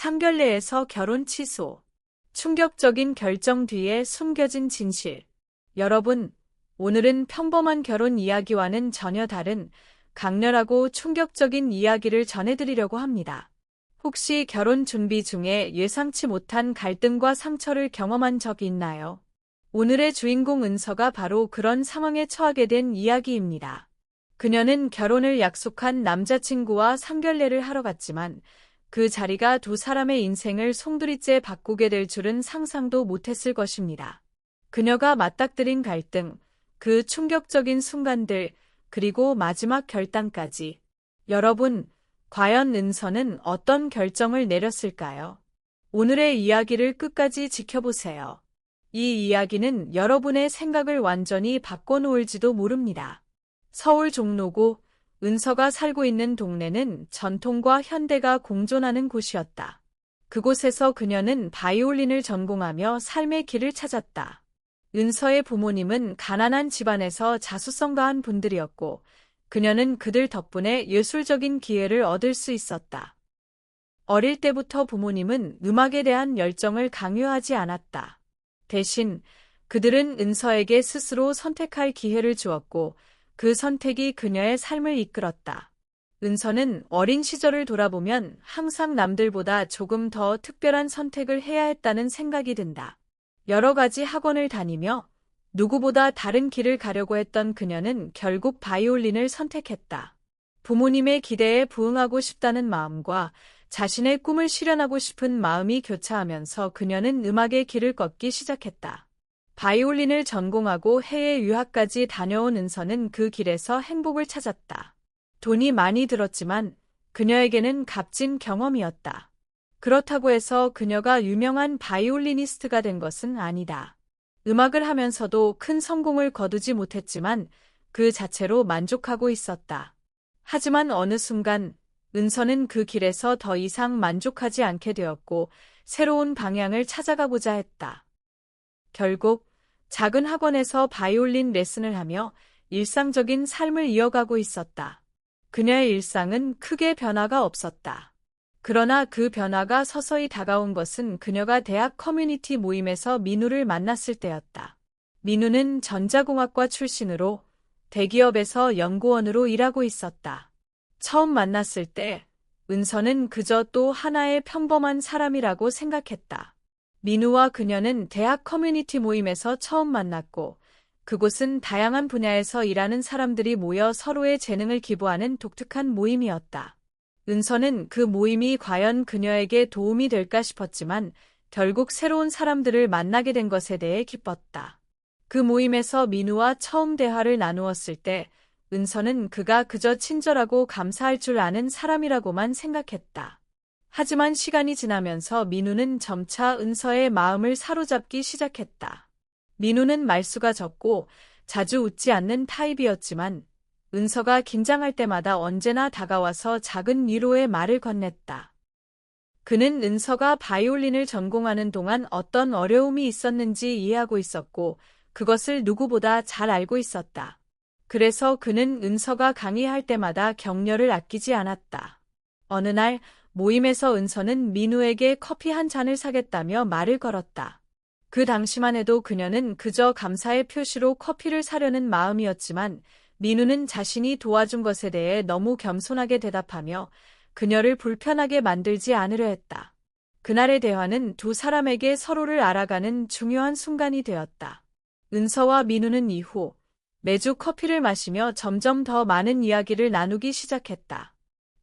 상견례에서 결혼 취소. 충격적인 결정 뒤에 숨겨진 진실. 여러분, 오늘은 평범한 결혼 이야기와는 전혀 다른 강렬하고 충격적인 이야기를 전해드리려고 합니다. 혹시 결혼 준비 중에 예상치 못한 갈등과 상처를 경험한 적이 있나요? 오늘의 주인공 은서가 바로 그런 상황에 처하게 된 이야기입니다. 그녀는 결혼을 약속한 남자친구와 상견례를 하러 갔지만 그 자리가 두 사람의 인생을 송두리째 바꾸게 될 줄은 상상도 못했을 것입니다. 그녀가 맞닥뜨린 갈등, 그 충격적인 순간들, 그리고 마지막 결단까지. 여러분, 과연 은서는 어떤 결정을 내렸을까요? 오늘의 이야기를 끝까지 지켜보세요. 이 이야기는 여러분의 생각을 완전히 바꿔놓을지도 모릅니다. 서울 종로구, 은서가 살고 있는 동네는 전통과 현대가 공존하는 곳이었다. 그곳에서 그녀는 바이올린을 전공하며 삶의 길을 찾았다. 은서의 부모님은 가난한 집안에서 자수성가한 분들이었고, 그녀는 그들 덕분에 예술적인 기회를 얻을 수 있었다. 어릴 때부터 부모님은 음악에 대한 열정을 강요하지 않았다. 대신 그들은 은서에게 스스로 선택할 기회를 주었고, 그 선택이 그녀의 삶을 이끌었다. 은서는 어린 시절을 돌아보면 항상 남들보다 조금 더 특별한 선택을 해야 했다는 생각이 든다. 여러 가지 학원을 다니며 누구보다 다른 길을 가려고 했던 그녀는 결국 바이올린을 선택했다. 부모님의 기대에 부응하고 싶다는 마음과 자신의 꿈을 실현하고 싶은 마음이 교차하면서 그녀는 음악의 길을 걷기 시작했다. 바이올린을 전공하고 해외 유학까지 다녀온 은서는 그 길에서 행복을 찾았다. 돈이 많이 들었지만 그녀에게는 값진 경험이었다. 그렇다고 해서 그녀가 유명한 바이올리니스트가 된 것은 아니다. 음악을 하면서도 큰 성공을 거두지 못했지만 그 자체로 만족하고 있었다. 하지만 어느 순간 은서는 그 길에서 더 이상 만족하지 않게 되었고 새로운 방향을 찾아가고자 했다. 결국 작은 학원에서 바이올린 레슨을 하며 일상적인 삶을 이어가고 있었다. 그녀의 일상은 크게 변화가 없었다. 그러나 그 변화가 서서히 다가온 것은 그녀가 대학 커뮤니티 모임에서 민우를 만났을 때였다. 민우는 전자공학과 출신으로 대기업에서 연구원으로 일하고 있었다. 처음 만났을 때 은서는 그저 또 하나의 평범한 사람이라고 생각했다. 민우와 그녀는 대학 커뮤니티 모임에서 처음 만났고 그곳은 다양한 분야에서 일하는 사람들이 모여 서로의 재능을 기부하는 독특한 모임이었다. 은서는 그 모임이 과연 그녀에게 도움이 될까 싶었지만 결국 새로운 사람들을 만나게 된 것에 대해 기뻤다. 그 모임에서 민우와 처음 대화를 나누었을 때 은서는 그가 그저 친절하고 감사할 줄 아는 사람이라고만 생각했다. 하지만 시간이 지나면서 민우는 점차 은서의 마음을 사로잡기 시작했다. 민우는 말수가 적고 자주 웃지 않는 타입이었지만 은서가 긴장할 때마다 언제나 다가와서 작은 위로의 말을 건넸다. 그는 은서가 바이올린을 전공하는 동안 어떤 어려움이 있었는지 이해하고 있었고 그것을 누구보다 잘 알고 있었다. 그래서 그는 은서가 강의할 때마다 격려를 아끼지 않았다. 어느 날 모임에서 은서는 민우에게 커피 한 잔을 사겠다며 말을 걸었다. 그 당시만 해도 그녀는 그저 감사의 표시로 커피를 사려는 마음이었지만 민우는 자신이 도와준 것에 대해 너무 겸손하게 대답하며 그녀를 불편하게 만들지 않으려 했다. 그날의 대화는 두 사람에게 서로를 알아가는 중요한 순간이 되었다. 은서와 민우는 이후 매주 커피를 마시며 점점 더 많은 이야기를 나누기 시작했다.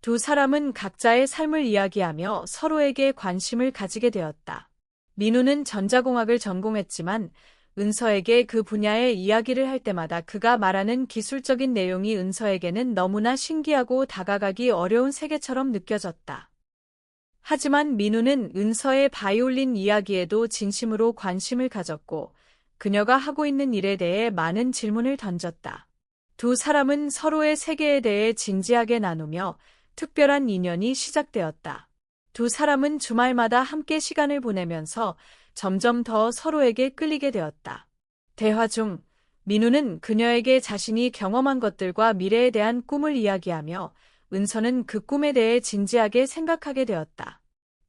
두 사람은 각자의 삶을 이야기하며 서로에게 관심을 가지게 되었다. 민우는 전자공학을 전공했지만 은서에게 그 분야의 이야기를 할 때마다 그가 말하는 기술적인 내용이 은서에게는 너무나 신기하고 다가가기 어려운 세계처럼 느껴졌다. 하지만 민우는 은서의 바이올린 이야기에도 진심으로 관심을 가졌고 그녀가 하고 있는 일에 대해 많은 질문을 던졌다. 두 사람은 서로의 세계에 대해 진지하게 나누며 특별한 인연이 시작되었다. 두 사람은 주말마다 함께 시간을 보내면서 점점 더 서로에게 끌리게 되었다. 대화 중 민우는 그녀에게 자신이 경험한 것들과 미래에 대한 꿈을 이야기하며 은서는 그 꿈에 대해 진지하게 생각하게 되었다.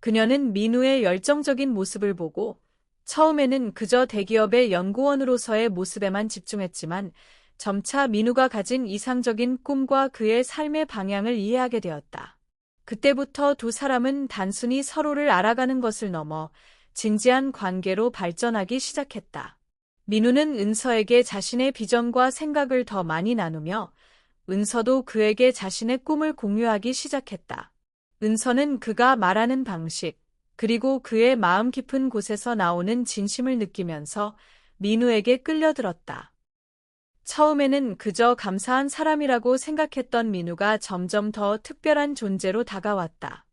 그녀는 민우의 열정적인 모습을 보고 처음에는 그저 대기업의 연구원으로서의 모습에만 집중했지만 점차 민우가 가진 이상적인 꿈과 그의 삶의 방향을 이해하게 되었다. 그때부터 두 사람은 단순히 서로를 알아가는 것을 넘어 진지한 관계로 발전하기 시작했다. 민우는 은서에게 자신의 비전과 생각을 더 많이 나누며 은서도 그에게 자신의 꿈을 공유하기 시작했다. 은서는 그가 말하는 방식, 그리고 그의 마음 깊은 곳에서 나오는 진심을 느끼면서 민우에게 끌려들었다. 처음에는 그저 감사한 사람이라고 생각했던 민우가 점점 더 특별한 존재로 다가왔다.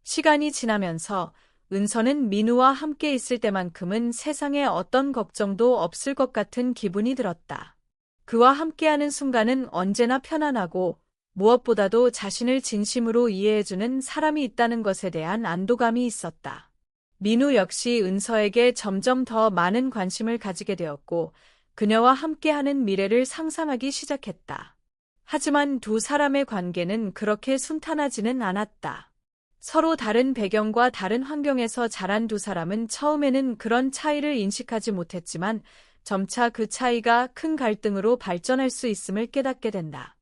시간이 지나면서 은서는 민우와 함께 있을 때만큼은 세상에 어떤 걱정도 없을 것 같은 기분이 들었다. 그와 함께하는 순간은 언제나 편안하고 무엇보다도 자신을 진심으로 이해해주는 사람이 있다는 것에 대한 안도감이 있었다. 민우 역시 은서에게 점점 더 많은 관심을 가지게 되었고 그녀와 함께하는 미래를 상상하기 시작했다. 하지만 두 사람의 관계는 그렇게 순탄하지는 않았다. 서로 다른 배경과 다른 환경에서 자란 두 사람은 처음에는 그런 차이를 인식하지 못했지만 점차 그 차이가 큰 갈등으로 발전할 수 있음을 깨닫게 된다.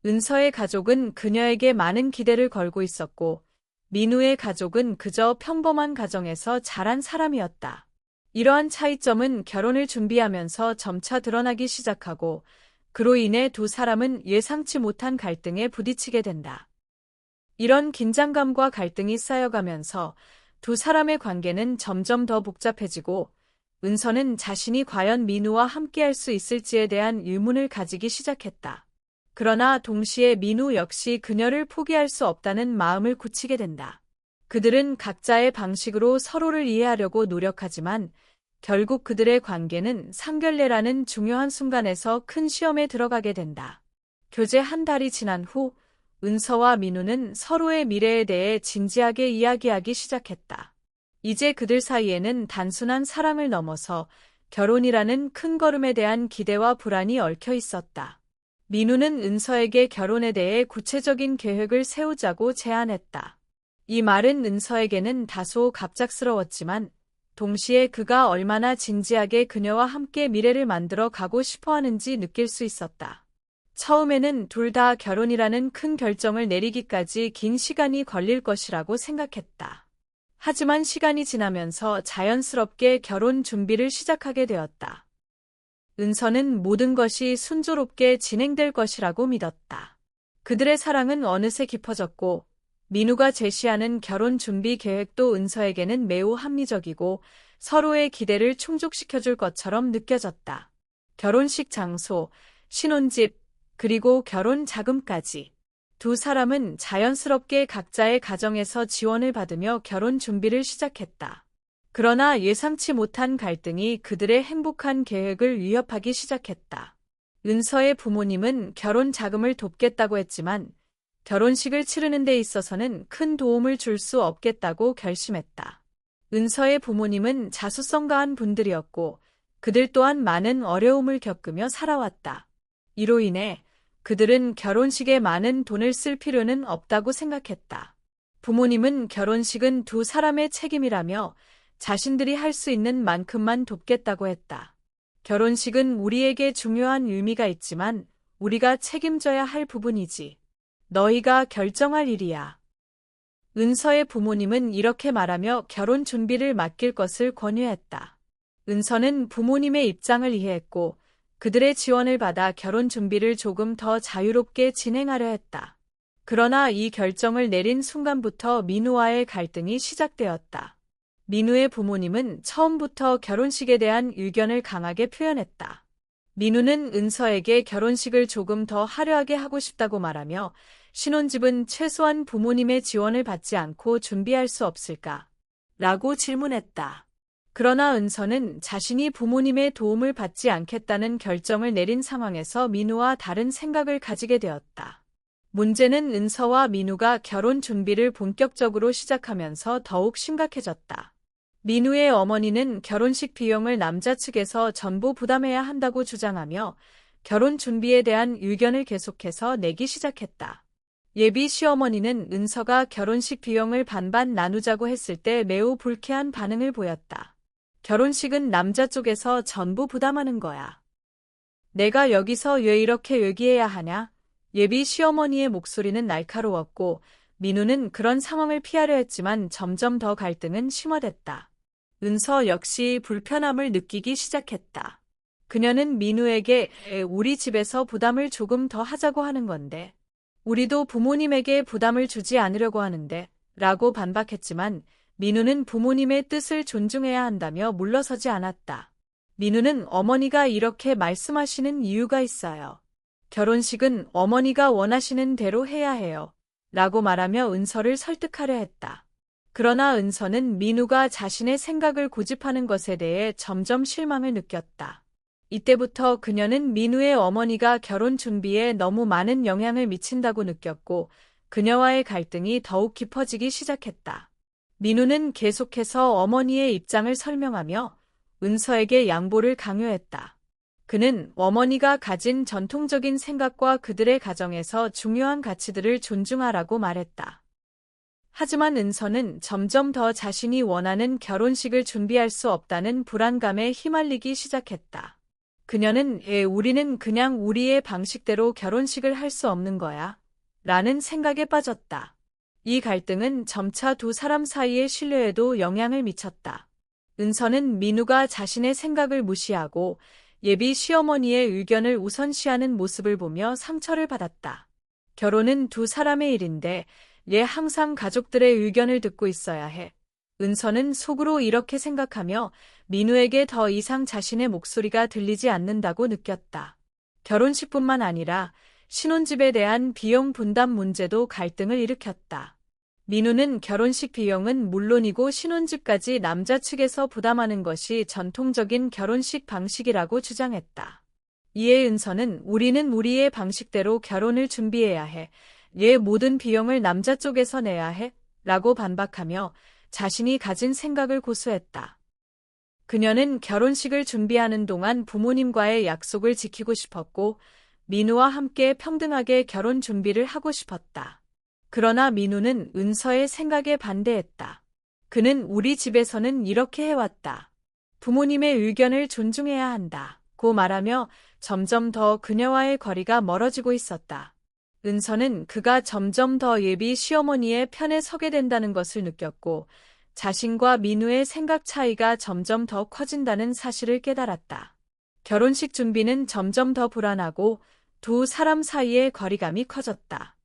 은서의 가족은 그녀에게 많은 기대를 걸고 있었고 민우의 가족은 그저 평범한 가정에서 자란 사람이었다. 이러한 차이점은 결혼을 준비하면서 점차 드러나기 시작하고 그로 인해 두 사람은 예상치 못한 갈등에 부딪히게 된다. 이런 긴장감과 갈등이 쌓여가면서 두 사람의 관계는 점점 더 복잡해지고 은서는 자신이 과연 민우와 함께할 수 있을지에 대한 의문을 가지기 시작했다. 그러나 동시에 민우 역시 그녀를 포기할 수 없다는 마음을 굳히게 된다. 그들은 각자의 방식으로 서로를 이해하려고 노력하지만 결국 그들의 관계는 상견례라는 중요한 순간에서 큰 시험에 들어가게 된다. 교제 한 달이 지난 후 은서와 민우는 서로의 미래에 대해 진지하게 이야기하기 시작했다. 이제 그들 사이에는 단순한 사랑을 넘어서 결혼이라는 큰 걸음에 대한 기대와 불안이 얽혀 있었다. 민우는 은서에게 결혼에 대해 구체적인 계획을 세우자고 제안했다. 이 말은 은서에게는 다소 갑작스러웠지만 동시에 그가 얼마나 진지하게 그녀와 함께 미래를 만들어 가고 싶어 하는지 느낄 수 있었다. 처음에는 둘 다 결혼이라는 큰 결정을 내리기까지 긴 시간이 걸릴 것이라고 생각했다. 하지만 시간이 지나면서 자연스럽게 결혼 준비를 시작하게 되었다. 은서는 모든 것이 순조롭게 진행될 것이라고 믿었다. 그들의 사랑은 어느새 깊어졌고 민우가 제시하는 결혼 준비 계획도 은서에게는 매우 합리적이고 서로의 기대를 충족시켜줄 것처럼 느껴졌다. 결혼식 장소, 신혼집, 그리고 결혼 자금까지. 두 사람은 자연스럽게 각자의 가정에서 지원을 받으며 결혼 준비를 시작했다. 그러나 예상치 못한 갈등이 그들의 행복한 계획을 위협하기 시작했다. 은서의 부모님은 결혼 자금을 돕겠다고 했지만 결혼식을 치르는 데 있어서는 큰 도움을 줄 수 없겠다고 결심했다. 은서의 부모님은 자수성가한 분들이었고 그들 또한 많은 어려움을 겪으며 살아왔다. 이로 인해 그들은 결혼식에 많은 돈을 쓸 필요는 없다고 생각했다. 부모님은 결혼식은 두 사람의 책임이라며 자신들이 할 수 있는 만큼만 돕겠다고 했다. 결혼식은 우리에게 중요한 의미가 있지만 우리가 책임져야 할 부분이지. 너희가 결정할 일이야. 은서의 부모님은 이렇게 말하며 결혼 준비를 맡길 것을 권유했다. 은서는 부모님의 입장을 이해했고 그들의 지원을 받아 결혼 준비를 조금 더 자유롭게 진행하려 했다. 그러나 이 결정을 내린 순간부터 민우와의 갈등이 시작되었다. 민우의 부모님은 처음부터 결혼식에 대한 의견을 강하게 표현했다. 민우는 은서에게 결혼식을 조금 더 화려하게 하고 싶다고 말하며 신혼집은 최소한 부모님의 지원을 받지 않고 준비할 수 없을까? 라고 질문했다. 그러나 은서는 자신이 부모님의 도움을 받지 않겠다는 결정을 내린 상황에서 민우와 다른 생각을 가지게 되었다. 문제는 은서와 민우가 결혼 준비를 본격적으로 시작하면서 더욱 심각해졌다. 민우의 어머니는 결혼식 비용을 남자 측에서 전부 부담해야 한다고 주장하며 결혼 준비에 대한 의견을 계속해서 내기 시작했다. 예비 시어머니는 은서가 결혼식 비용을 반반 나누자고 했을 때 매우 불쾌한 반응을 보였다. 결혼식은 남자 쪽에서 전부 부담하는 거야. 내가 여기서 왜 이렇게 얘기해야 하냐? 예비 시어머니의 목소리는 날카로웠고 민우는 그런 상황을 피하려 했지만 점점 더 갈등은 심화됐다. 은서 역시 불편함을 느끼기 시작했다. 그녀는 민우에게 우리 집에서 부담을 조금 더 하자고 하는 건데 우리도 부모님에게 부담을 주지 않으려고 하는데 라고 반박했지만 민우는 부모님의 뜻을 존중해야 한다며 물러서지 않았다. 민우는 어머니가 이렇게 말씀하시는 이유가 있어요. 결혼식은 어머니가 원하시는 대로 해야 해요. 라고 말하며 은서를 설득하려 했다. 그러나 은서는 민우가 자신의 생각을 고집하는 것에 대해 점점 실망을 느꼈다. 이때부터 그녀는 민우의 어머니가 결혼 준비에 너무 많은 영향을 미친다고 느꼈고 그녀와의 갈등이 더욱 깊어지기 시작했다. 민우는 계속해서 어머니의 입장을 설명하며 은서에게 양보를 강요했다. 그는 어머니가 가진 전통적인 생각과 그들의 가정에서 중요한 가치들을 존중하라고 말했다. 하지만 은서는 점점 더 자신이 원하는 결혼식을 준비할 수 없다는 불안감에 휘말리기 시작했다. 그녀는 우리는 그냥 우리의 방식대로 결혼식을 할 수 없는 거야. 라는 생각에 빠졌다. 이 갈등은 점차 두 사람 사이의 신뢰에도 영향을 미쳤다. 은서는 민우가 자신의 생각을 무시하고 예비 시어머니의 의견을 우선시하는 모습을 보며 상처를 받았다. 결혼은 두 사람의 일인데 얘 항상 가족들의 의견을 듣고 있어야 해. 은서는 속으로 이렇게 생각하며 민우에게 더 이상 자신의 목소리가 들리지 않는다고 느꼈다. 결혼식뿐만 아니라 신혼집에 대한 비용 분담 문제도 갈등을 일으켰다. 민우는 결혼식 비용은 물론이고 신혼집까지 남자 측에서 부담하는 것이 전통적인 결혼식 방식이라고 주장했다. 이에 은서는 우리는 우리의 방식대로 결혼을 준비해야 해. 얘 모든 비용을 남자 쪽에서 내야 해. 라고 반박하며 자신이 가진 생각을 고수했다. 그녀는 결혼식을 준비하는 동안 부모님과의 약속을 지키고 싶었고 민우와 함께 평등하게 결혼 준비를 하고 싶었다. 그러나 민우는 은서의 생각에 반대했다. 그는 우리 집에서는 이렇게 해왔다. 부모님의 의견을 존중해야 한다. 고 말하며 점점 더 그녀와의 거리가 멀어지고 있었다. 은서는 그가 점점 더 예비 시어머니의 편에 서게 된다는 것을 느꼈고 자신과 민우의 생각 차이가 점점 더 커진다는 사실을 깨달았다. 결혼식 준비는 점점 더 불안하고 두 사람 사이의 거리감이 커졌다.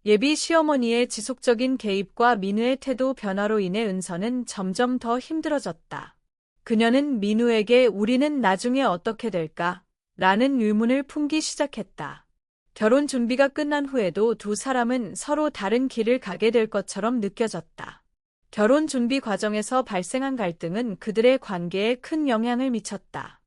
예비 시어머니의 지속적인 개입과 민우의 태도 변화로 인해 은서는 점점 더 힘들어졌다. 그녀는 민우에게 우리는 나중에 어떻게 될까? 라는 의문을 품기 시작했다. 결혼 준비가 끝난 후에도 두 사람은 서로 다른 길을 가게 될 것처럼 느껴졌다. 결혼 준비 과정에서 발생한 갈등은 그들의 관계에 큰 영향을 미쳤다.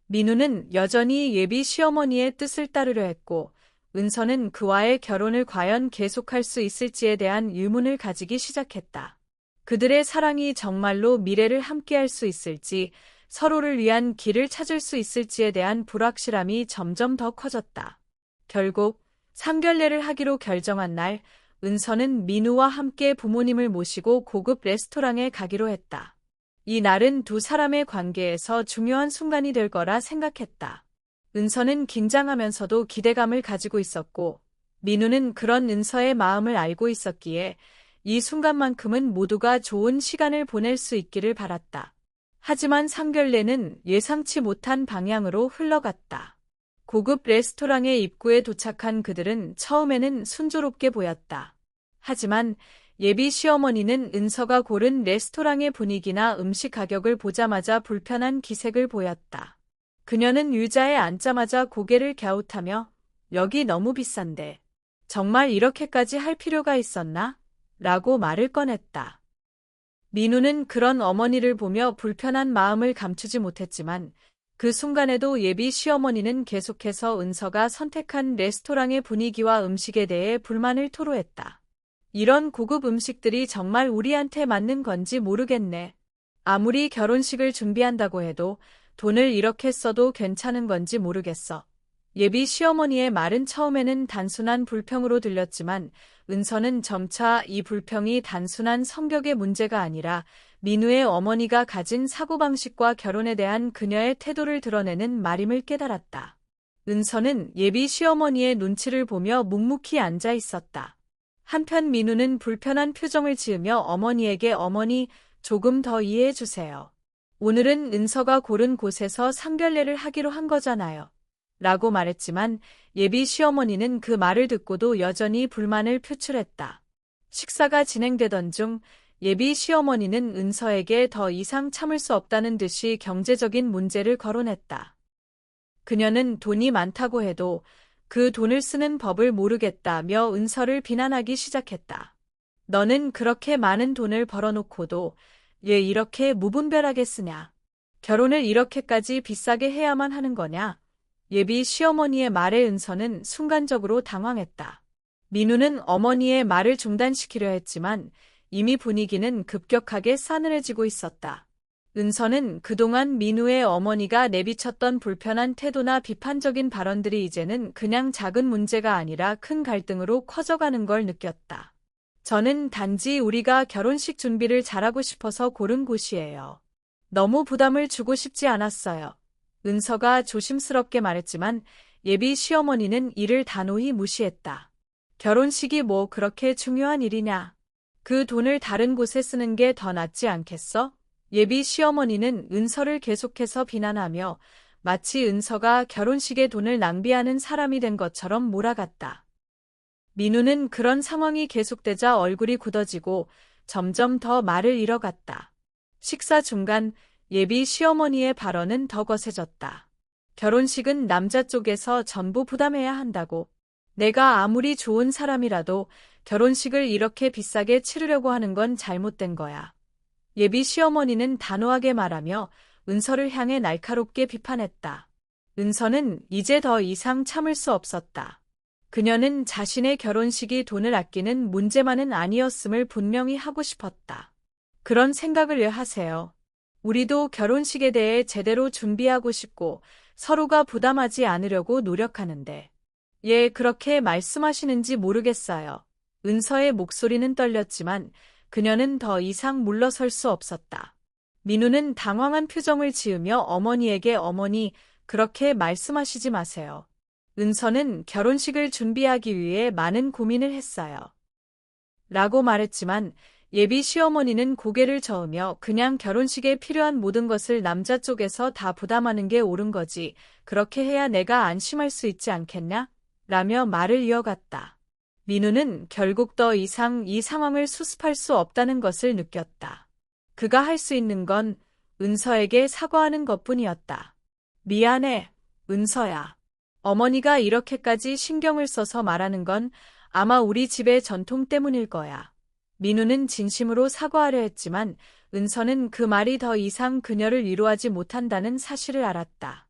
민우는 여전히 예비 시어머니의 뜻을 따르려 했고 은서는 그와의 결혼을 과연 계속할 수 있을지에 대한 의문을 가지기 시작했다. 그들의 사랑이 정말로 미래를 함께할 수 있을지, 서로를 위한 길을 찾을 수 있을지에 대한 불확실함이 점점 더 커졌다. 결국 상견례를 하기로 결정한 날, 은서는 민우와 함께 부모님을 모시고 고급 레스토랑에 가기로 했다. 이 날은 두 사람의 관계에서 중요한 순간이 될 거라 생각했다. 은서는 긴장하면서도 기대감을 가지고 있었고, 민우는 그런 은서의 마음을 알고 있었기에 이 순간만큼은 모두가 좋은 시간을 보낼 수 있기를 바랐다. 하지만 상견례는 예상치 못한 방향으로 흘러갔다. 고급 레스토랑의 입구에 도착한 그들은 처음에는 순조롭게 보였다. 하지만 예비 시어머니는 은서가 고른 레스토랑의 분위기나 음식 가격을 보자마자 불편한 기색을 보였다. 그녀는 의자에 앉자마자 고개를 갸웃하며 여기 너무 비싼데 정말 이렇게까지 할 필요가 있었나? 라고 말을 꺼냈다. 민우는 그런 어머니를 보며 불편한 마음을 감추지 못했지만 그 순간에도 예비 시어머니는 계속해서 은서가 선택한 레스토랑의 분위기와 음식에 대해 불만을 토로했다. 이런 고급 음식들이 정말 우리한테 맞는 건지 모르겠네. 아무리 결혼식을 준비한다고 해도 돈을 이렇게 써도 괜찮은 건지 모르겠어. 예비 시어머니의 말은 처음에는 단순한 불평으로 들렸지만 은서는 점차 이 불평이 단순한 성격의 문제가 아니라 민우의 어머니가 가진 사고방식과 결혼에 대한 그녀의 태도를 드러내는 말임을 깨달았다. 은서는 예비 시어머니의 눈치를 보며 묵묵히 앉아 있었다. 한편 민우는 불편한 표정을 지으며 어머니에게 어머니, 조금 더 이해해 주세요. 오늘은 은서가 고른 곳에서 상견례를 하기로 한 거잖아요. 라고 말했지만 예비 시어머니는 그 말을 듣고도 여전히 불만을 표출했다. 식사가 진행되던 중 예비 시어머니는 은서에게 더 이상 참을 수 없다는 듯이 경제적인 문제를 거론했다. 그녀는 돈이 많다고 해도 그 돈을 쓰는 법을 모르겠다며 은서를 비난하기 시작했다. 너는 그렇게 많은 돈을 벌어놓고도 왜 이렇게 무분별하게 쓰냐? 결혼을 이렇게까지 비싸게 해야만 하는 거냐? 예비 시어머니의 말에 은서는 순간적으로 당황했다. 민우는 어머니의 말을 중단시키려 했지만 이미 분위기는 급격하게 싸늘해지고 있었다. 은서는 그동안 민우의 어머니가 내비쳤던 불편한 태도나 비판적인 발언들이 이제는 그냥 작은 문제가 아니라 큰 갈등으로 커져가는 걸 느꼈다. 저는 단지 우리가 결혼식 준비를 잘하고 싶어서 고른 곳이에요. 너무 부담을 주고 싶지 않았어요. 은서가 조심스럽게 말했지만 예비 시어머니는 이를 단호히 무시했다. 결혼식이 뭐 그렇게 중요한 일이냐? 그 돈을 다른 곳에 쓰는 게 더 낫지 않겠어? 예비 시어머니는 은서를 계속해서 비난하며 마치 은서가 결혼식에 돈을 낭비하는 사람이 된 것처럼 몰아갔다. 민우는 그런 상황이 계속되자 얼굴이 굳어지고 점점 더 말을 잃어갔다. 식사 중간 예비 시어머니의 발언은 더 거세졌다. 결혼식은 남자 쪽에서 전부 부담해야 한다고. 내가 아무리 좋은 사람이라도 결혼식을 이렇게 비싸게 치르려고 하는 건 잘못된 거야. 예비 시어머니는 단호하게 말하며 은서를 향해 날카롭게 비판했다. 은서는 이제 더 이상 참을 수 없었다. 그녀는 자신의 결혼식이 돈을 아끼는 문제만은 아니었음을 분명히 하고 싶었다. 그런 생각을 왜 하세요? 우리도 결혼식에 대해 제대로 준비하고 싶고 서로가 부담하지 않으려고 노력하는데. 예, 그렇게 말씀하시는지 모르겠어요. 은서의 목소리는 떨렸지만 그녀는 더 이상 물러설 수 없었다. 민우는 당황한 표정을 지으며 어머니에게 어머니, 그렇게 말씀하시지 마세요. 은서는 결혼식을 준비하기 위해 많은 고민을 했어요. 라고 말했지만 예비 시어머니는 고개를 저으며 그냥 결혼식에 필요한 모든 것을 남자 쪽에서 다 부담하는 게 옳은 거지. 그렇게 해야 내가 안심할 수 있지 않겠냐? 라며 말을 이어갔다. 민우는 결국 더 이상 이 상황을 수습할 수 없다는 것을 느꼈다. 그가 할 수 있는 건 은서에게 사과하는 것뿐이었다. 미안해, 은서야. 어머니가 이렇게까지 신경을 써서 말하는 건 아마 우리 집의 전통 때문일 거야. 민우는 진심으로 사과하려 했지만 은서는 그 말이 더 이상 그녀를 위로하지 못한다는 사실을 알았다.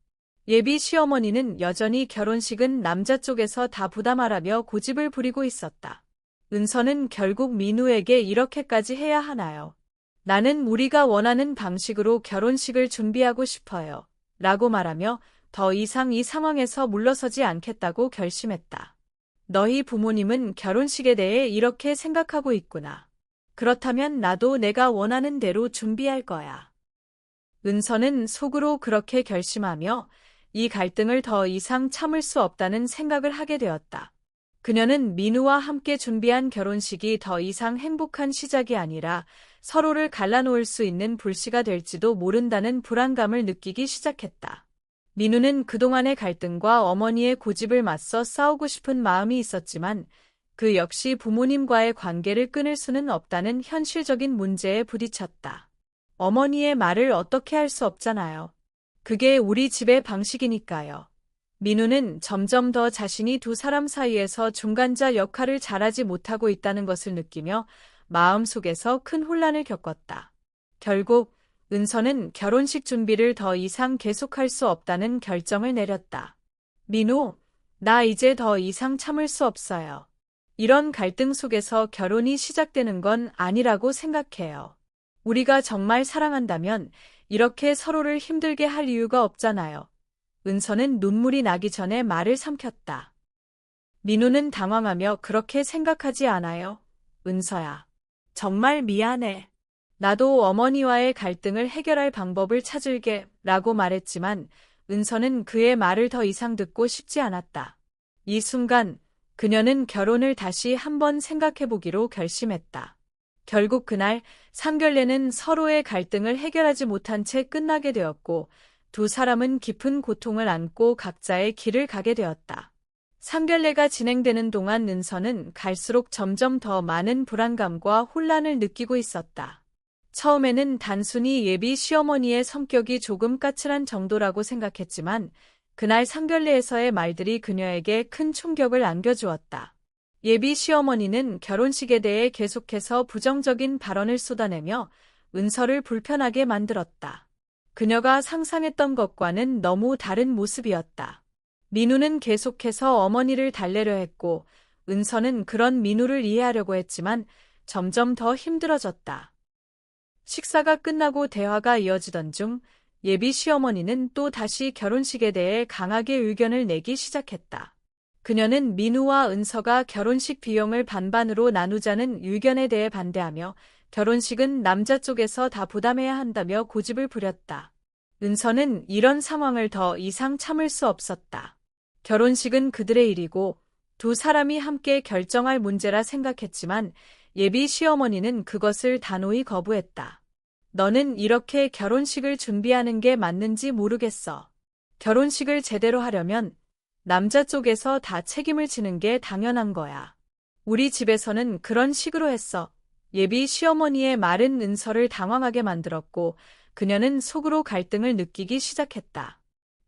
예비 시어머니는 여전히 결혼식은 남자 쪽에서 다 부담하라며 고집을 부리고 있었다. 은서는 결국 민우에게 이렇게까지 해야 하나요? 나는 우리가 원하는 방식으로 결혼식을 준비하고 싶어요. 라고 말하며 더 이상 이 상황에서 물러서지 않겠다고 결심했다. 너희 부모님은 결혼식에 대해 이렇게 생각하고 있구나. 그렇다면 나도 내가 원하는 대로 준비할 거야. 은서는 속으로 그렇게 결심하며 이 갈등을 더 이상 참을 수 없다는 생각을 하게 되었다. 그녀는 민우와 함께 준비한 결혼식이 더 이상 행복한 시작이 아니라 서로를 갈라놓을 수 있는 불씨가 될지도 모른다는 불안감을 느끼기 시작했다. 민우는 그동안의 갈등과 어머니의 고집을 맞서 싸우고 싶은 마음이 있었지만 그 역시 부모님과의 관계를 끊을 수는 없다는 현실적인 문제에 부딪혔다. 어머니의 말을 어떻게 할 수 없잖아요. 그게 우리 집의 방식이니까요. 민우는 점점 더 자신이 두 사람 사이에서 중간자 역할을 잘하지 못하고 있다는 것을 느끼며 마음속에서 큰 혼란을 겪었다. 결국 은서는 결혼식 준비를 더 이상 계속할 수 없다는 결정을 내렸다. 민우, 나 이제 더 이상 참을 수 없어요. 이런 갈등 속에서 결혼이 시작되는 건 아니라고 생각해요. 우리가 정말 사랑한다면 이렇게 서로를 힘들게 할 이유가 없잖아요. 은서는 눈물이 나기 전에 말을 삼켰다. 민우는 당황하며 그렇게 생각하지 않아요. 은서야. 정말 미안해. 나도 어머니와의 갈등을 해결할 방법을 찾을게 라고 말했지만 은서는 그의 말을 더 이상 듣고 싶지 않았다. 이 순간 그녀는 결혼을 다시 한번 생각해보기로 결심했다. 결국 그날 상견례는 서로의 갈등을 해결하지 못한 채 끝나게 되었고 두 사람은 깊은 고통을 안고 각자의 길을 가게 되었다. 상견례가 진행되는 동안 은서는 갈수록 점점 더 많은 불안감과 혼란을 느끼고 있었다. 처음에는 단순히 예비 시어머니의 성격이 조금 까칠한 정도라고 생각했지만 그날 상견례에서의 말들이 그녀에게 큰 충격을 안겨주었다. 예비 시어머니는 결혼식에 대해 계속해서 부정적인 발언을 쏟아내며 은서를 불편하게 만들었다. 그녀가 상상했던 것과는 너무 다른 모습이었다. 민우는 계속해서 어머니를 달래려 했고 은서는 그런 민우를 이해하려고 했지만 점점 더 힘들어졌다. 식사가 끝나고 대화가 이어지던 중 예비 시어머니는 또 다시 결혼식에 대해 강하게 의견을 내기 시작했다. 그녀는 민우와 은서가 결혼식 비용을 반반으로 나누자는 의견에 대해 반대하며 결혼식은 남자 쪽에서 다 부담해야 한다며 고집을 부렸다. 은서는 이런 상황을 더 이상 참을 수 없었다. 결혼식은 그들의 일이고 두 사람이 함께 결정할 문제라 생각했지만 예비 시어머니는 그것을 단호히 거부했다. 너는 이렇게 결혼식을 준비하는 게 맞는지 모르겠어. 결혼식을 제대로 하려면 남자 쪽에서 다 책임을 지는 게 당연한 거야. 우리 집에서는 그런 식으로 했어. 예비 시어머니의 말은 은서를 당황하게 만들었고 그녀는 속으로 갈등을 느끼기 시작했다.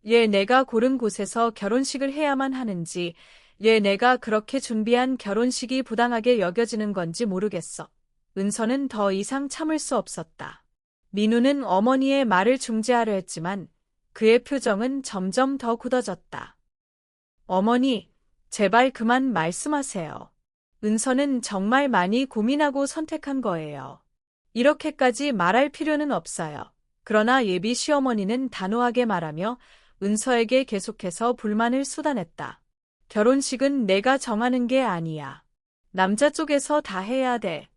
얘 내가 고른 곳에서 결혼식을 해야만 하는지, 얘 내가 그렇게 준비한 결혼식이 부당하게 여겨지는 건지 모르겠어. 은서는 더 이상 참을 수 없었다. 민우는 어머니의 말을 중재하려 했지만 그의 표정은 점점 더 굳어졌다. 어머니, 제발 그만 말씀하세요. 은서는 정말 많이 고민하고 선택한 거예요. 이렇게까지 말할 필요는 없어요. 그러나 예비 시어머니는 단호하게 말하며 은서에게 계속해서 불만을 쏟아냈다. 결혼식은 내가 정하는 게 아니야. 남자 쪽에서 다 해야 돼.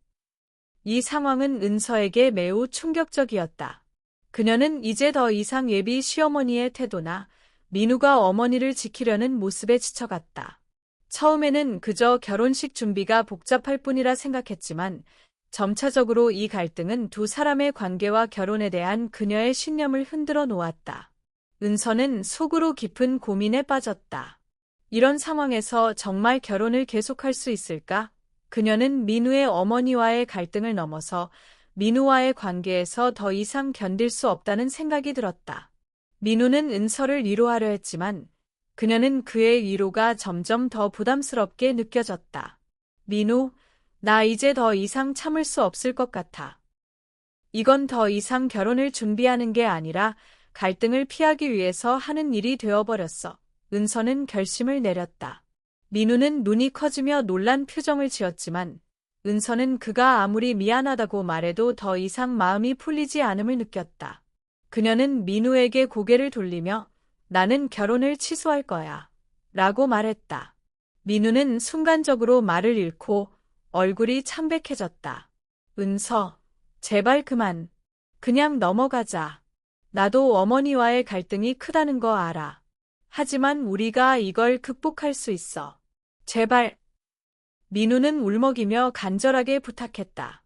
이 상황은 은서에게 매우 충격적이었다. 그녀는 이제 더 이상 예비 시어머니의 태도나 민우가 어머니를 지키려는 모습에 지쳐갔다. 처음에는 그저 결혼식 준비가 복잡할 뿐이라 생각했지만 점차적으로 이 갈등은 두 사람의 관계와 결혼에 대한 그녀의 신념을 흔들어 놓았다. 은서는 속으로 깊은 고민에 빠졌다. 이런 상황에서 정말 결혼을 계속할 수 있을까? 그녀는 민우의 어머니와의 갈등을 넘어서 민우와의 관계에서 더 이상 견딜 수 없다는 생각이 들었다. 민우는 은서를 위로하려 했지만 그녀는 그의 위로가 점점 더 부담스럽게 느껴졌다. 민우, 나 이제 더 이상 참을 수 없을 것 같아. 이건 더 이상 결혼을 준비하는 게 아니라 갈등을 피하기 위해서 하는 일이 되어버렸어. 은서는 결심을 내렸다. 민우는 눈이 커지며 놀란 표정을 지었지만 은서는 그가 아무리 미안하다고 말해도 더 이상 마음이 풀리지 않음을 느꼈다. 그녀는 민우에게 고개를 돌리며 나는 결혼을 취소할 거야. 라고 말했다. 민우는 순간적으로 말을 잃고 얼굴이 창백해졌다. 은서, 제발 그만. 그냥 넘어가자. 나도 어머니와의 갈등이 크다는 거 알아. 하지만 우리가 이걸 극복할 수 있어. 제발. 민우는 울먹이며 간절하게 부탁했다.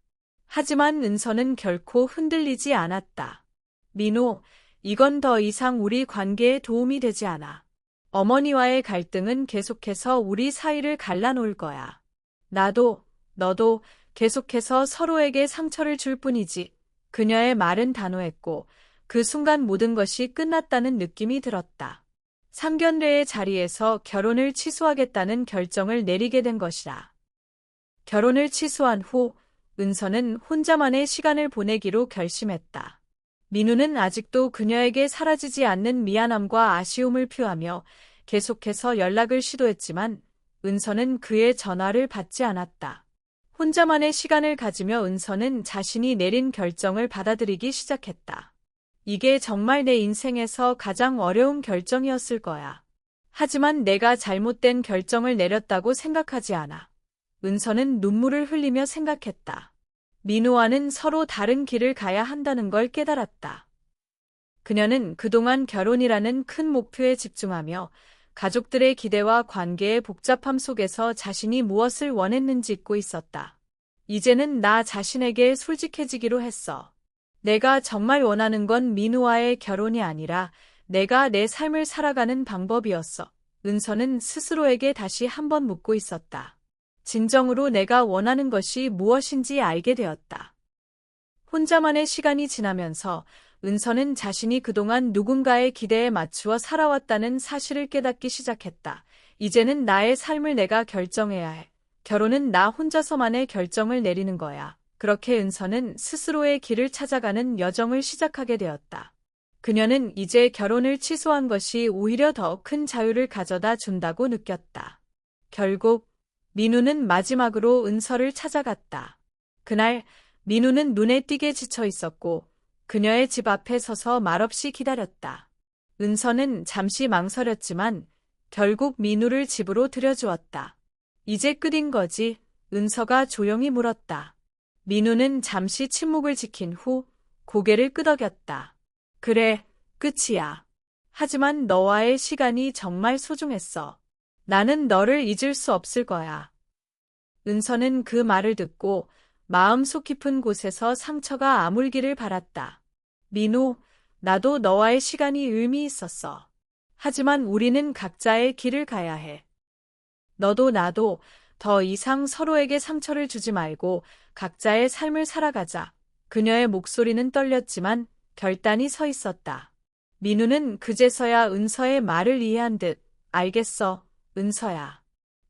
하지만 은서는 결코 흔들리지 않았다. 민우, 이건 더 이상 우리 관계에 도움이 되지 않아. 어머니와의 갈등은 계속해서 우리 사이를 갈라놓을 거야. 나도, 너도 계속해서 서로에게 상처를 줄 뿐이지. 그녀의 말은 단호했고 그 순간 모든 것이 끝났다는 느낌이 들었다. 상견례의 자리에서 결혼을 취소하겠다는 결정을 내리게 된 것이다. 결혼을 취소한 후 은서는 혼자만의 시간을 보내기로 결심했다. 민우는 아직도 그녀에게 사라지지 않는 미안함과 아쉬움을 표하며 계속해서 연락을 시도했지만 은서는 그의 전화를 받지 않았다. 혼자만의 시간을 가지며 은서는 자신이 내린 결정을 받아들이기 시작했다. 이게 정말 내 인생에서 가장 어려운 결정이었을 거야. 하지만 내가 잘못된 결정을 내렸다고 생각하지 않아. 은서는 눈물을 흘리며 생각했다. 민우와는 서로 다른 길을 가야 한다는 걸 깨달았다. 그녀는 그동안 결혼이라는 큰 목표에 집중하며 가족들의 기대와 관계의 복잡함 속에서 자신이 무엇을 원했는지 잊고 있었다. 이제는 나 자신에게 솔직해지기로 했어. 내가 정말 원하는 건 민우와의 결혼이 아니라 내가 내 삶을 살아가는 방법이었어. 은서는 스스로에게 다시 한번 묻고 있었다. 진정으로 내가 원하는 것이 무엇인지 알게 되었다. 혼자만의 시간이 지나면서 은서는 자신이 그동안 누군가의 기대에 맞추어 살아왔다는 사실을 깨닫기 시작했다. 이제는 나의 삶을 내가 결정해야 해. 결혼은 나 혼자서만의 결정을 내리는 거야. 그렇게 은서는 스스로의 길을 찾아가는 여정을 시작하게 되었다. 그녀는 이제 결혼을 취소한 것이 오히려 더 큰 자유를 가져다 준다고 느꼈다. 결국 민우는 마지막으로 은서를 찾아갔다. 그날 민우는 눈에 띄게 지쳐 있었고 그녀의 집 앞에 서서 말없이 기다렸다. 은서는 잠시 망설였지만 결국 민우를 집으로 들여주었다. 이제 끝인 거지? 은서가 조용히 물었다. 민우는 잠시 침묵을 지킨 후 고개를 끄덕였다. 그래, 끝이야. 하지만 너와의 시간이 정말 소중했어. 나는 너를 잊을 수 없을 거야. 은서는 그 말을 듣고 마음속 깊은 곳에서 상처가 아물기를 바랐다. 민우, 나도 너와의 시간이 의미 있었어. 하지만 우리는 각자의 길을 가야 해. 너도 나도 더 이상 서로에게 상처를 주지 말고 각자의 삶을 살아가자. 그녀의 목소리는 떨렸지만 결단이 서 있었다. 민우는 그제서야 은서의 말을 이해한 듯, 알겠어, 은서야.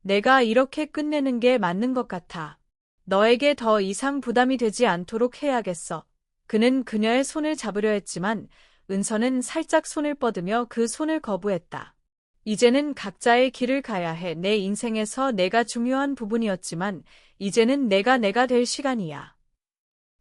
내가 이렇게 끝내는 게 맞는 것 같아. 너에게 더 이상 부담이 되지 않도록 해야겠어. 그는 그녀의 손을 잡으려 했지만 은서는 살짝 손을 뻗으며 그 손을 거부했다. 이제는 각자의 길을 가야 해. 내 인생에서 내가 중요한 부분이었지만 이제는 내가 될 시간이야.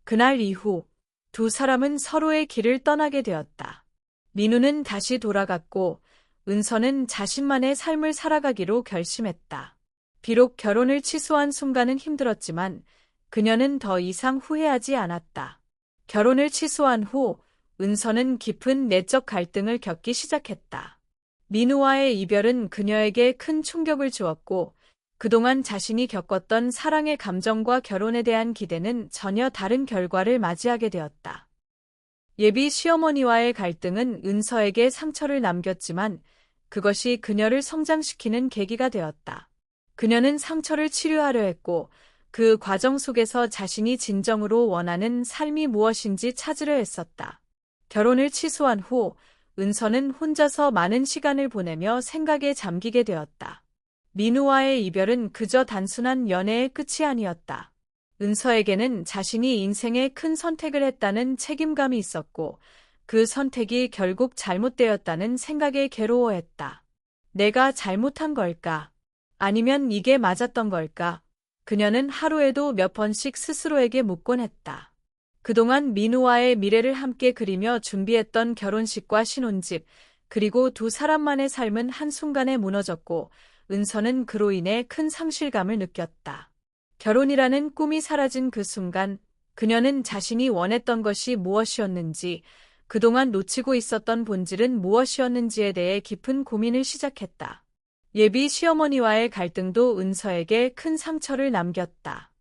그날 이후 두 사람은 서로의 길을 떠나게 되었다. 민우는 다시 돌아갔고 은서는 자신만의 삶을 살아가기로 결심했다. 비록 결혼을 취소한 순간은 힘들었지만 그녀는 더 이상 후회하지 않았다. 결혼을 취소한 후 은서는 깊은 내적 갈등을 겪기 시작했다. 민우와의 이별은 그녀에게 큰 충격을 주었고 그동안 자신이 겪었던 사랑의 감정과 결혼에 대한 기대는 전혀 다른 결과를 맞이하게 되었다. 예비 시어머니와의 갈등은 은서에게 상처를 남겼지만 그것이 그녀를 성장시키는 계기가 되었다. 그녀는 상처를 치료하려 했고 그 과정 속에서 자신이 진정으로 원하는 삶이 무엇인지 찾으려 했었다. 결혼을 취소한 후 은서는 혼자서 많은 시간을 보내며 생각에 잠기게 되었다. 민우와의 이별은 그저 단순한 연애의 끝이 아니었다. 은서에게는 자신이 인생에 큰 선택을 했다는 책임감이 있었고 그 선택이 결국 잘못되었다는 생각에 괴로워했다. 내가 잘못한 걸까? 아니면 이게 맞았던 걸까? 그녀는 하루에도 몇 번씩 스스로에게 묻곤 했다. 그동안 민우와의 미래를 함께 그리며 준비했던 결혼식과 신혼집, 그리고 두 사람만의 삶은 한순간에 무너졌고 은서는 그로 인해 큰 상실감을 느꼈다. 결혼이라는 꿈이 사라진 그 순간 그녀는 자신이 원했던 것이 무엇이었는지, 그동안 놓치고 있었던 본질은 무엇이었는지에 대해 깊은 고민을 시작했다. 예비 시어머니와의 갈등도 은서에게 큰 상처를 남겼다.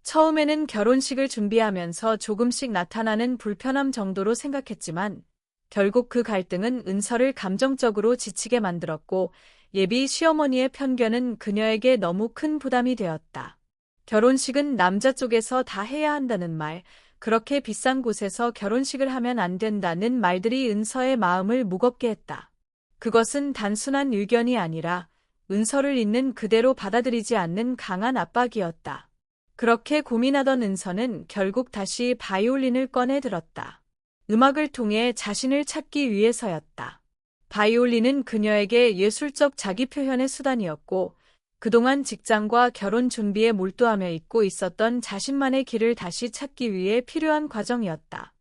처음에는 결혼식을 준비하면서 조금씩 나타나는 불편함 정도로 생각했지만 결국 그 갈등은 은서를 감정적으로 지치게 만들었고 예비 시어머니의 편견은 그녀에게 너무 큰 부담이 되었다. 결혼식은 남자 쪽에서 다 해야 한다는 말, 그렇게 비싼 곳에서 결혼식을 하면 안 된다는 말들이 은서의 마음을 무겁게 했다. 그것은 단순한 의견이 아니라 은서를 있는 그대로 받아들이지 않는 강한 압박이었다. 그렇게 고민하던 은서는 결국 다시 바이올린을 꺼내 들었다. 음악을 통해 자신을 찾기 위해서였다. 바이올린은 그녀에게 예술적 자기 표현의 수단이었고 그동안 직장과 결혼 준비에 몰두하며 잊고 있었던 자신만의 길을 다시 찾기 위해 필요한 과정이었다.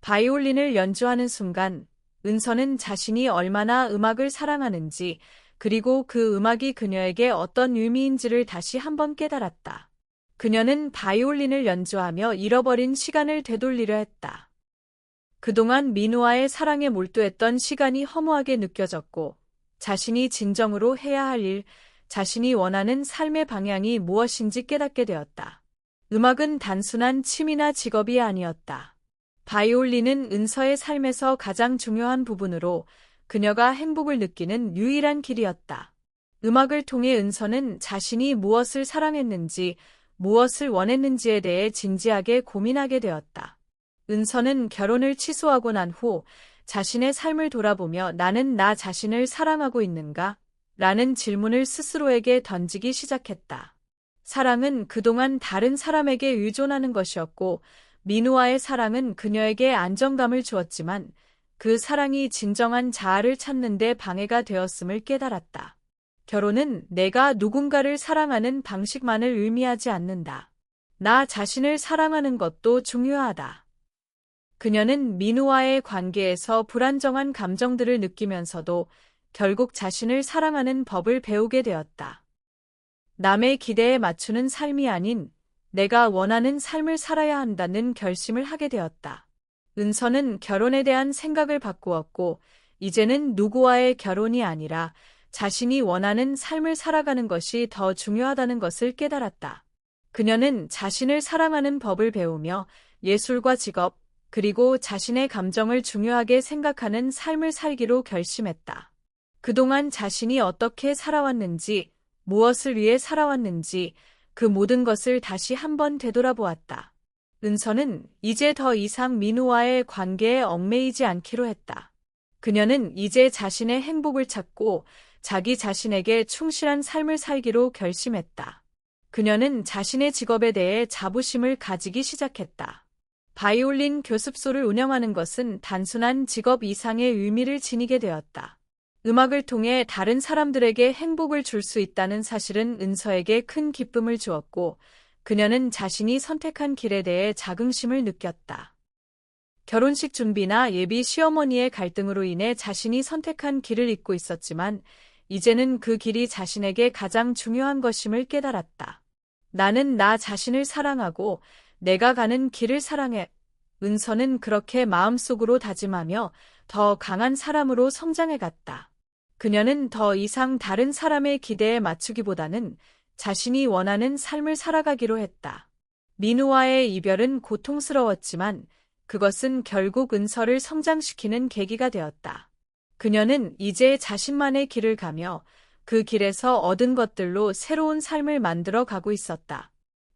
바이올린을 연주하는 순간 은서는 자신이 얼마나 음악을 사랑하는지 그리고 그 음악이 그녀에게 어떤 의미인지를 다시 한번 깨달았다. 그녀는 바이올린을 연주하며 잃어버린 시간을 되돌리려 했다. 그동안 민우와의 사랑에 몰두했던 시간이 허무하게 느껴졌고 자신이 진정으로 해야 할 일, 자신이 원하는 삶의 방향이 무엇인지 깨닫게 되었다. 음악은 단순한 취미나 직업이 아니었다. 바이올린은 은서의 삶에서 가장 중요한 부분으로 그녀가 행복을 느끼는 유일한 길이었다. 음악을 통해 은서는 자신이 무엇을 사랑했는지, 무엇을 원했는지에 대해 진지하게 고민하게 되었다. 은서는 결혼을 취소하고 난 후 자신의 삶을 돌아보며 나는 나 자신을 사랑하고 있는가? 라는 질문을 스스로에게 던지기 시작했다. 사랑은 그동안 다른 사람에게 의존하는 것이었고 민우와의 사랑은 그녀에게 안정감을 주었지만 그 사랑이 진정한 자아를 찾는 데 방해가 되었음을 깨달았다. 결혼은 내가 누군가를 사랑하는 방식만을 의미하지 않는다. 나 자신을 사랑하는 것도 중요하다. 그녀는 민우와의 관계에서 불안정한 감정들을 느끼면서도 결국 자신을 사랑하는 법을 배우게 되었다. 남의 기대에 맞추는 삶이 아닌 내가 원하는 삶을 살아야 한다는 결심을 하게 되었다. 은서는 결혼에 대한 생각을 바꾸었고 이제는 누구와의 결혼이 아니라 자신이 원하는 삶을 살아가는 것이 더 중요하다는 것을 깨달았다. 그녀는 자신을 사랑하는 법을 배우며 예술과 직업, 그리고 자신의 감정을 중요하게 생각하는 삶을 살기로 결심했다. 그동안 자신이 어떻게 살아왔는지, 무엇을 위해 살아왔는지 그 모든 것을 다시 한번 되돌아보았다. 은서는 이제 더 이상 민우와의 관계에 얽매이지 않기로 했다. 그녀는 이제 자신의 행복을 찾고 자기 자신에게 충실한 삶을 살기로 결심했다. 그녀는 자신의 직업에 대해 자부심을 가지기 시작했다. 바이올린 교습소를 운영하는 것은 단순한 직업 이상의 의미를 지니게 되었다. 음악을 통해 다른 사람들에게 행복을 줄 수 있다는 사실은 은서에게 큰 기쁨을 주었고 그녀는 자신이 선택한 길에 대해 자긍심을 느꼈다. 결혼식 준비나 예비 시어머니의 갈등으로 인해 자신이 선택한 길을 잊고 있었지만 이제는 그 길이 자신에게 가장 중요한 것임을 깨달았다. 나는 나 자신을 사랑하고 내가 가는 길을 사랑해. 은서는 그렇게 마음속으로 다짐하며 더 강한 사람으로 성장해 갔다. 그녀는 더 이상 다른 사람의 기대에 맞추기보다는 자신이 원하는 삶을 살아가기로 했다. 민우와의 이별은 고통스러웠지만 그것은 결국 은서를 성장시키는 계기가 되었다. 그녀는 이제 자신만의 길을 가며 그 길에서 얻은 것들로 새로운 삶을 만들어 가고 있었다.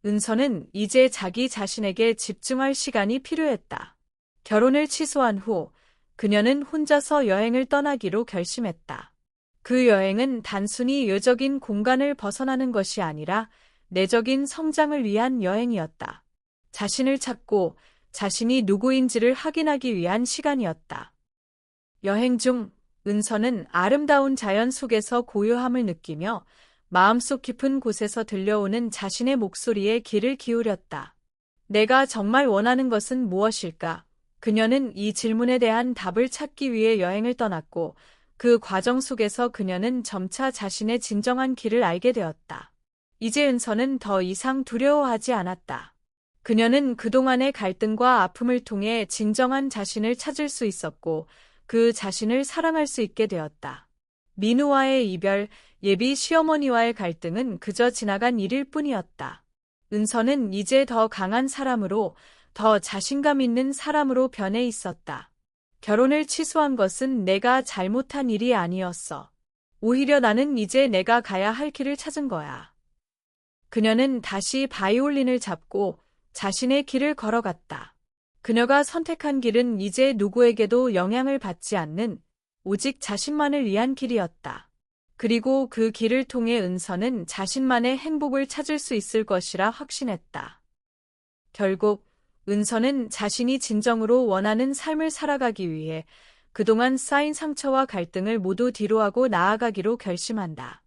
은서는 이제 자기 자신에게 집중할 시간이 필요했다. 결혼을 취소한 후 그녀는 혼자서 여행을 떠나기로 결심했다. 그 여행은 단순히 외적인 공간을 벗어나는 것이 아니라 내적인 성장을 위한 여행이었다. 자신을 찾고 자신이 누구인지를 확인하기 위한 시간이었다. 여행 중 은서는 아름다운 자연 속에서 고요함을 느끼며 마음속 깊은 곳에서 들려오는 자신의 목소리에 귀를 기울였다. 내가 정말 원하는 것은 무엇일까? 그녀는 이 질문에 대한 답을 찾기 위해 여행을 떠났고 그 과정 속에서 그녀는 점차 자신의 진정한 길을 알게 되었다. 이제 은서는 더 이상 두려워하지 않았다. 그녀는 그동안의 갈등과 아픔을 통해 진정한 자신을 찾을 수 있었고 그 자신을 사랑할 수 있게 되었다. 민우와의 이별, 예비 시어머니와의 갈등은 그저 지나간 일일 뿐이었다. 은서는 이제 더 강한 사람으로, 더 자신감 있는 사람으로 변해 있었다. 결혼을 취소한 것은 내가 잘못한 일이 아니었어. 오히려 나는 이제 내가 가야 할 길을 찾은 거야. 그녀는 다시 바이올린을 잡고 자신의 길을 걸어갔다. 그녀가 선택한 길은 이제 누구에게도 영향을 받지 않는 오직 자신만을 위한 길이었다. 그리고 그 길을 통해 은서는 자신만의 행복을 찾을 수 있을 것이라 확신했다. 결국 은서는 자신이 진정으로 원하는 삶을 살아가기 위해 그동안 쌓인 상처와 갈등을 모두 뒤로하고 나아가기로 결심한다.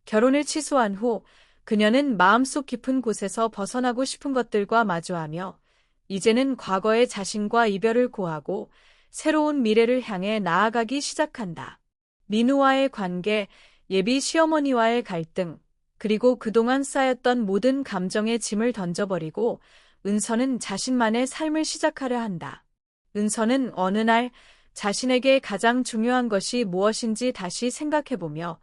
결혼을 취소한 후 그녀는 마음속 깊은 곳에서 벗어나고 싶은 것들과 마주하며 이제는 과거의 자신과 이별을 고하고 새로운 미래를 향해 나아가기 시작한다. 민우와의 관계, 예비 시어머니와의 갈등, 그리고 그동안 쌓였던 모든 감정의 짐을 던져버리고 은서는 자신만의 삶을 시작하려 한다. 은서는 어느 날 자신에게 가장 중요한 것이 무엇인지 다시 생각해보며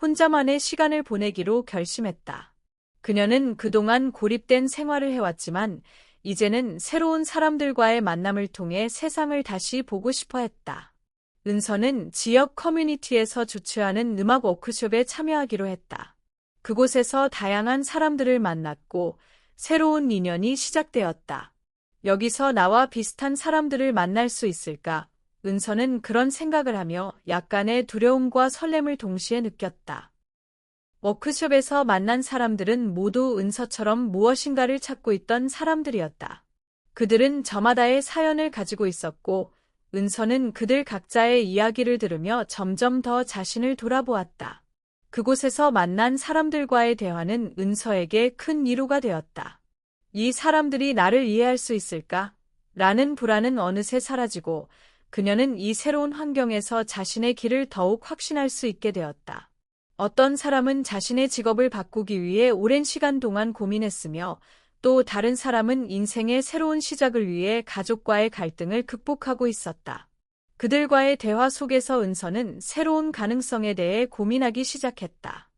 혼자만의 시간을 보내기로 결심했다. 그녀는 그동안 고립된 생활을 해왔지만 이제는 새로운 사람들과의 만남을 통해 세상을 다시 보고 싶어 했다. 은서는 지역 커뮤니티에서 주최하는 음악 워크숍에 참여하기로 했다. 그곳에서 다양한 사람들을 만났고 새로운 인연이 시작되었다. 여기서 나와 비슷한 사람들을 만날 수 있을까? 은서는 그런 생각을 하며 약간의 두려움과 설렘을 동시에 느꼈다. 워크숍에서 만난 사람들은 모두 은서처럼 무엇인가를 찾고 있던 사람들이었다. 그들은 저마다의 사연을 가지고 있었고 은서는 그들 각자의 이야기를 들으며 점점 더 자신을 돌아보았다. 그곳에서 만난 사람들과의 대화는 은서에게 큰 위로가 되었다. 이 사람들이 나를 이해할 수 있을까? 라는 불안은 어느새 사라지고 그녀는 이 새로운 환경에서 자신의 길을 더욱 확신할 수 있게 되었다. 어떤 사람은 자신의 직업을 바꾸기 위해 오랜 시간 동안 고민했으며 또 다른 사람은 인생의 새로운 시작을 위해 가족과의 갈등을 극복하고 있었다. 그들과의 대화 속에서 은서는 새로운 가능성에 대해 고민하기 시작했다.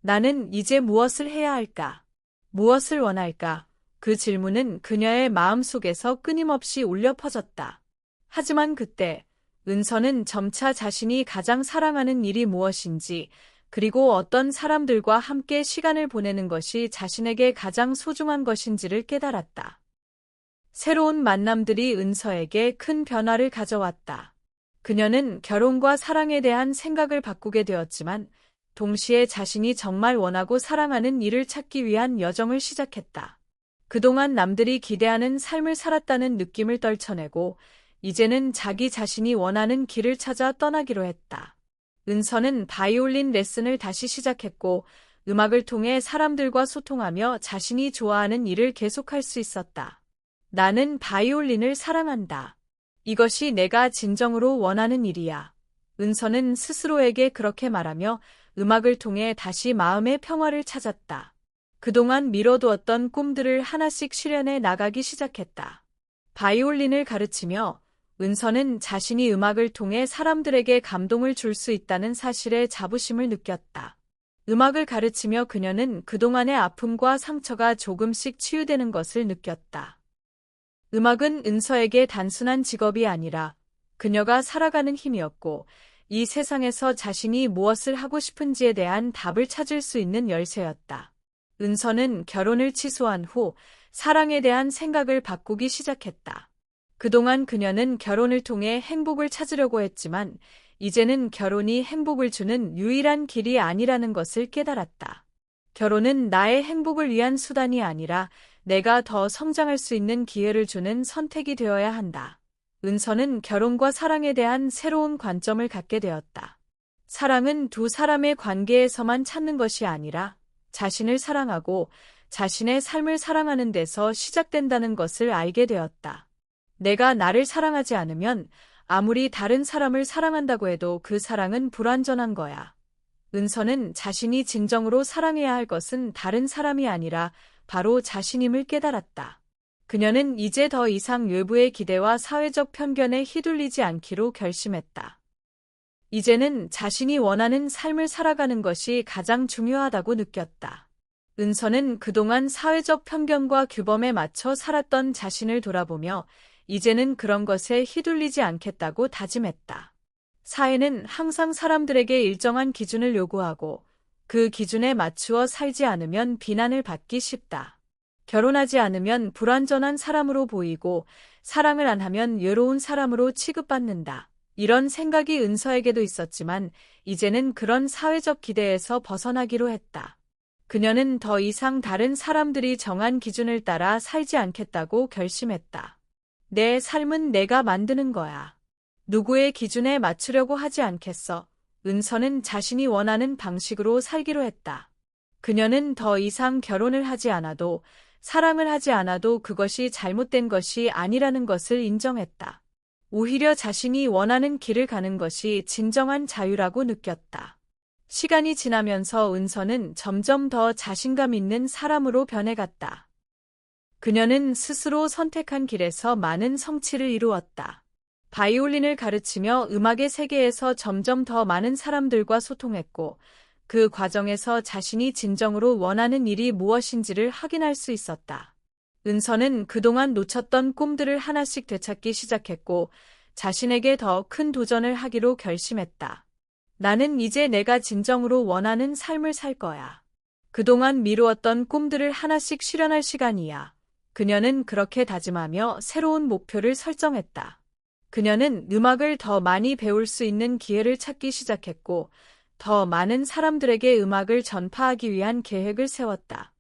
나는 이제 무엇을 해야 할까? 무엇을 원할까? 그 질문은 그녀의 마음속에서 끊임없이 울려 퍼졌다. 하지만 그때 은서는 점차 자신이 가장 사랑하는 일이 무엇인지 그리고 어떤 사람들과 함께 시간을 보내는 것이 자신에게 가장 소중한 것인지를 깨달았다. 새로운 만남들이 은서에게 큰 변화를 가져왔다. 그녀는 결혼과 사랑에 대한 생각을 바꾸게 되었지만 동시에 자신이 정말 원하고 사랑하는 일을 찾기 위한 여정을 시작했다. 그동안 남들이 기대하는 삶을 살았다는 느낌을 떨쳐내고 이제는 자기 자신이 원하는 길을 찾아 떠나기로 했다. 은서는 바이올린 레슨을 다시 시작했고 음악을 통해 사람들과 소통하며 자신이 좋아하는 일을 계속할 수 있었다. 나는 바이올린을 사랑한다. 이것이 내가 진정으로 원하는 일이야. 은서는 스스로에게 그렇게 말하며 음악을 통해 다시 마음의 평화를 찾았다. 그동안 미뤄두었던 꿈들을 하나씩 실현해 나가기 시작했다. 바이올린을 가르치며 은서는 자신이 음악을 통해 사람들에게 감동을 줄 수 있다는 사실에 자부심을 느꼈다. 음악을 가르치며 그녀는 그동안의 아픔과 상처가 조금씩 치유되는 것을 느꼈다. 음악은 은서에게 단순한 직업이 아니라 그녀가 살아가는 힘이었고 이 세상에서 자신이 무엇을 하고 싶은지에 대한 답을 찾을 수 있는 열쇠였다. 은서는 결혼을 취소한 후 사랑에 대한 생각을 바꾸기 시작했다. 그동안 그녀는 결혼을 통해 행복을 찾으려고 했지만 이제는 결혼이 행복을 주는 유일한 길이 아니라는 것을 깨달았다. 결혼은 나의 행복을 위한 수단이 아니라 내가 더 성장할 수 있는 기회를 주는 선택이 되어야 한다. 은서는 결혼과 사랑에 대한 새로운 관점을 갖게 되었다. 사랑은 두 사람의 관계에서만 찾는 것이 아니라 자신을 사랑하고 자신의 삶을 사랑하는 데서 시작된다는 것을 알게 되었다. 내가 나를 사랑하지 않으면 아무리 다른 사람을 사랑한다고 해도 그 사랑은 불완전한 거야. 은서는 자신이 진정으로 사랑해야 할 것은 다른 사람이 아니라 바로 자신임을 깨달았다. 그녀는 이제 더 이상 외부의 기대와 사회적 편견에 휘둘리지 않기로 결심했다. 이제는 자신이 원하는 삶을 살아가는 것이 가장 중요하다고 느꼈다. 은서는 그동안 사회적 편견과 규범에 맞춰 살았던 자신을 돌아보며 이제는 그런 것에 휘둘리지 않겠다고 다짐했다. 사회는 항상 사람들에게 일정한 기준을 요구하고 그 기준에 맞추어 살지 않으면 비난을 받기 쉽다. 결혼하지 않으면 불완전한 사람으로 보이고 사랑을 안 하면 외로운 사람으로 취급받는다. 이런 생각이 은서에게도 있었지만 이제는 그런 사회적 기대에서 벗어나기로 했다. 그녀는 더 이상 다른 사람들이 정한 기준을 따라 살지 않겠다고 결심했다. 내 삶은 내가 만드는 거야. 누구의 기준에 맞추려고 하지 않겠어. 은서는 자신이 원하는 방식으로 살기로 했다. 그녀는 더 이상 결혼을 하지 않아도 사랑을 하지 않아도 그것이 잘못된 것이 아니라는 것을 인정했다. 오히려 자신이 원하는 길을 가는 것이 진정한 자유라고 느꼈다. 시간이 지나면서 은서는 점점 더 자신감 있는 사람으로 변해갔다. 그녀는 스스로 선택한 길에서 많은 성취를 이루었다. 바이올린을 가르치며 음악의 세계에서 점점 더 많은 사람들과 소통했고, 그 과정에서 자신이 진정으로 원하는 일이 무엇인지를 확인할 수 있었다. 은서는 그동안 놓쳤던 꿈들을 하나씩 되찾기 시작했고, 자신에게 더 큰 도전을 하기로 결심했다. 나는 이제 내가 진정으로 원하는 삶을 살 거야. 그동안 미루었던 꿈들을 하나씩 실현할 시간이야. 그녀는 그렇게 다짐하며 새로운 목표를 설정했다. 그녀는 음악을 더 많이 배울 수 있는 기회를 찾기 시작했고, 더 많은 사람들에게 음악을 전파하기 위한 계획을 세웠다.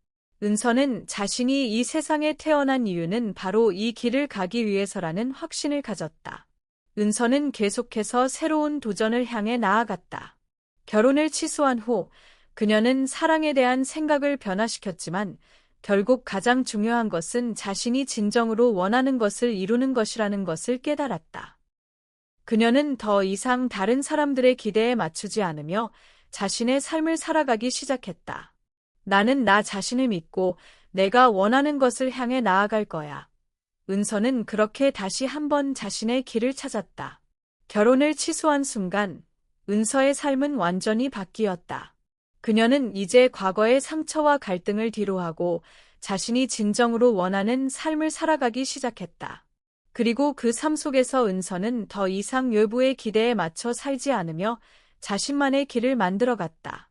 은서는 자신이 이 세상에 태어난 이유는 바로 이 길을 가기 위해서라는 확신을 가졌다. 은서는 계속해서 새로운 도전을 향해 나아갔다. 결혼을 취소한 후 그녀는 사랑에 대한 생각을 변화시켰지만 결국 가장 중요한 것은 자신이 진정으로 원하는 것을 이루는 것이라는 것을 깨달았다. 그녀는 더 이상 다른 사람들의 기대에 맞추지 않으며 자신의 삶을 살아가기 시작했다. 나는 나 자신을 믿고 내가 원하는 것을 향해 나아갈 거야. 은서는 그렇게 다시 한번 자신의 길을 찾았다. 결혼을 취소한 순간 은서의 삶은 완전히 바뀌었다. 그녀는 이제 과거의 상처와 갈등을 뒤로하고 자신이 진정으로 원하는 삶을 살아가기 시작했다. 그리고 그 삶 속에서 은서는 더 이상 외부의 기대에 맞춰 살지 않으며 자신만의 길을 만들어갔다.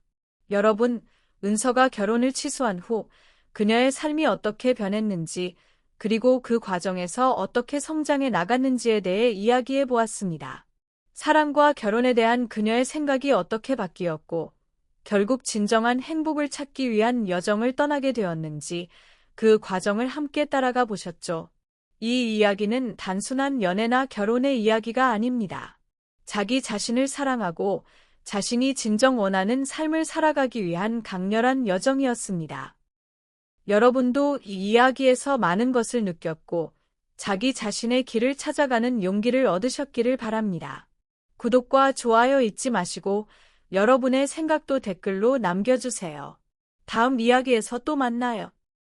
여러분, 은서가 결혼을 취소한 후 그녀의 삶이 어떻게 변했는지, 그리고 그 과정에서 어떻게 성장해 나갔는지에 대해 이야기해 보았습니다. 사랑과 결혼에 대한 그녀의 생각이 어떻게 바뀌었고, 결국 진정한 행복을 찾기 위한 여정을 떠나게 되었는지, 그 과정을 함께 따라가 보셨죠? 이 이야기는 단순한 연애나 결혼의 이야기가 아닙니다. 자기 자신을 사랑하고 자신이 진정 원하는 삶을 살아가기 위한 강렬한 여정이었습니다. 여러분도 이 이야기에서 많은 것을 느꼈고 자기 자신의 길을 찾아가는 용기를 얻으셨기를 바랍니다. 구독과 좋아요 잊지 마시고 여러분의 생각도 댓글로 남겨주세요. 다음 이야기에서 또 만나요.